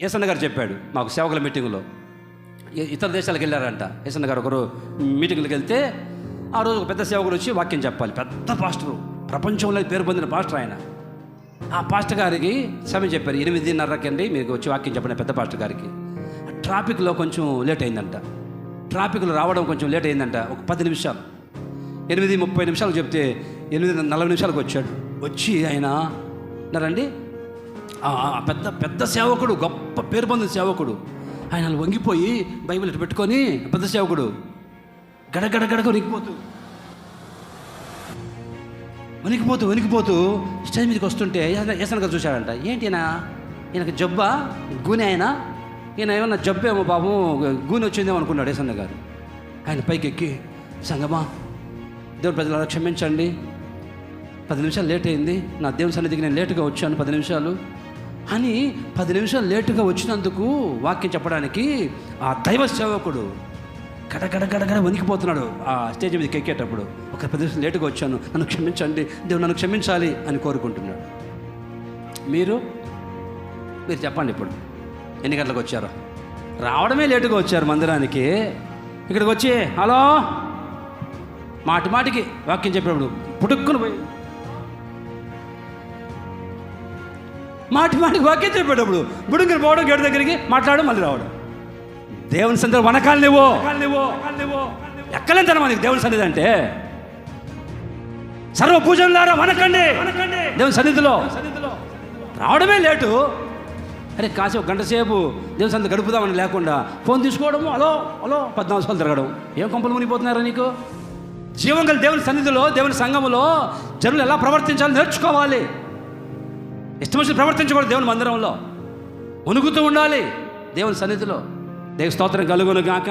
ఏసన్న గారు చెప్పాడు మాకు సేవకుల మీటింగ్లో. ఇతర దేశాలకు వెళ్ళారంట ఏసన్న గారు. ఒకరు మీటింగ్లకు వెళ్తే ఆ రోజు ఒక పెద్ద సేవకుడు వచ్చి వాక్యం చెప్పాలి. పెద్ద పాస్టరు, ప్రపంచంలో పేరు పొందిన పాస్టర్ ఆయన. ఆ పాస్టర్ గారికి సమయం చెప్పారు, 8:30కి అండి మీకు వచ్చి వాక్యం చెప్పండి. పెద్ద పాస్టర్ గారికి ట్రాఫిక్లో కొంచెం లేట్ అయిందంట. ట్రాఫిక్లో రావడం కొంచెం లేట్ అయిందంట, ఒక 10 నిమిషాలు. 8:30 చెప్తే 8:40 వచ్చాడు. వచ్చి ఆయన అన్నారండి, పెద్ద పెద్ద సేవకుడు, గొప్ప పేరు పొందిన సేవకుడు. ఆయన వంగిపోయి బైబిల్ ఇటు పెట్టుకొని పెద్ద సేవకుడు గడగడగడగ వణికిపోతూ స్టేజ్ మీదకి వస్తుంటే ఏసన్న గారు చూశాడంట. ఏంటి ఈయనకి జబ్బా, గూనె ఈయన ఏమన్నా జబ్బేమో బాబు, గూనె వచ్చిందేమో అనుకున్నాడు ఏసన్న గారు. ఆయన పైకి ఎక్కి, సంగమా దేవుని ప్రజలు క్షమించండి, 10 నిమిషాలు లేట్ అయింది, నా దేవుని సన్నిధికి నేను లేటుగా వచ్చాను 10 నిమిషాలు అని. 10 నిమిషాలు లేటుగా వచ్చినందుకు వాక్యం చెప్పడానికి ఆ దైవ సేవకుడు గడగడగడగడ వణికిపోతున్నాడు. ఆ స్టేజ్ మీదకి ఎక్కేటప్పుడు, ఒక 10 నిమిషాలు లేటుగా వచ్చాను, నన్ను క్షమించండి, దేవుడు నన్ను క్షమించాలి అని కోరుకుంటున్నాడు. మీరు చెప్పండి, ఇప్పుడు ఎన్ని గంటలకు వచ్చారో? రావడమే లేటుగా వచ్చారు మందిరానికి. ఇక్కడికి వచ్చి హలో మాటికి వాక్యం చెప్పినప్పుడు పుట్టుక్కుని పోయి మాటికి వాక్యం చెప్పేటప్పుడు బుడుంగిని పోవడం, గేటు దగ్గరికి మాట్లాడడం, మళ్ళీ రావడం. దేవుని సన్నిధిలో వనకాలు నువ్వు ఎక్కలేంతనమా నీకు దేవుని సన్నిధి అంటే? సర్వ పూజలారా వనకండి దేవుని సన్నిధిలో. రావడమే లేటు. అరే కాసేపు గంట సేపు దేవుని సన్నిధి గడుపుదామని లేకుండా ఫోన్ తీసుకోవడము, హలో 14 సార్లు తిరగడం. ఏం కొంపలు మునిగిపోతున్నారా నీకు? జీవం గల దేవుని సన్నిధిలో, దేవుని సంఘములో జనులు ఎలా ప్రవర్తించాలో నేర్చుకోవాలి. ఇష్టం వచ్చి ప్రవర్తించకూడదు. దేవుని మందిరంలో మునుగుతూ ఉండాలి. దేవుని సన్నిధిలో. దేవుని స్తోత్రం కలుగును గాక.